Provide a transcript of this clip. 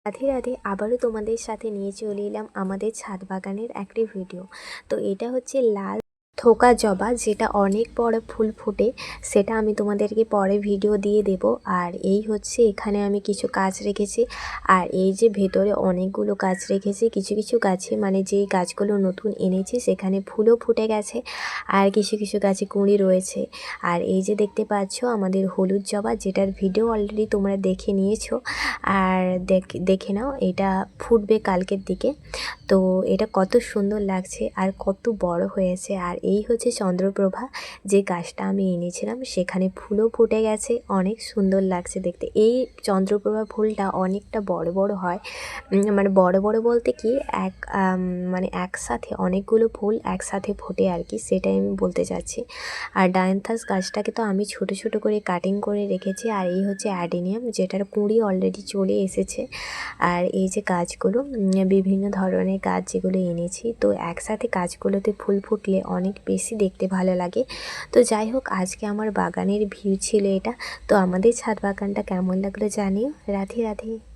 রাধে রাধে, আবারও তোমাদের সাথে নিয়ে চলে এলাম আমাদের ছাদ বাগানের একটি ভিডিও। তো এটা হচ্ছে লাল থোকা জবা, যেটা অনেক বড় ফুল ফোটে, সেটা আমি তোমাদেরকে পরে ভিডিও দিয়ে দেব। আর এই হচ্ছে এখানে আমি কিছু গাছ রেখেছি, আর এই যে ভেতরে অনেকগুলো গাছ রেখেছি। কিছু কিছু গাছে মানে যেই গাছগুলো নতুন এনেছি সেখানে ফুলও ফুটে গেছে, আর কিছু কিছু গাছে কুঁড়ি রয়েছে। আর এই যে দেখতে পাচ্ছ আমাদের হলুদ জবা, যেটার ভিডিও অলরেডি তোমরা দেখে নিয়েছো। আর দেখে নাও, এটা ফুটবে কালকের দিকে। তো এটা কত সুন্দর লাগছে আর কত বড় হয়েছে। আর এই হচ্ছে চন্দ্রপ্রভা, যে গাছটা আমি এনেছিলাম সেখানে ফুলও ফুটে গেছে, অনেক সুন্দর লাগছে দেখতে। এই চন্দ্রপ্রভা ফুলটা অনেকটা বড় বড় হয়, মানে বড় বড় বলতে কি মানে একসাথে অনেকগুলো ফুল একসাথে ফোটে আর কি, সেটাই আমি বলতে চাচ্ছি। আর ডায়ান্থাস গাছটাকে তো আমি ছোট ছোট করে কাটিং করে রেখেছি। আর এই হচ্ছে অ্যাডেনিয়াম, যেটার কুঁড়ি অলরেডি চলে এসেছে। আর এই যে গাছগুলো, বিভিন্ন ধরনের গাছ যেগুলো এনেছি, তো একসাথে গাছগুলোতে ফুল ফুটলে অনেক বেশি দেখতে ভালো লাগে। তো যাই হোক, আজকে আমার বাগানের ভিউ ছিল এটা। তো আমাদের ছাদ বাগানটা কেমন লাগলো জানিও। রাধে রাধে।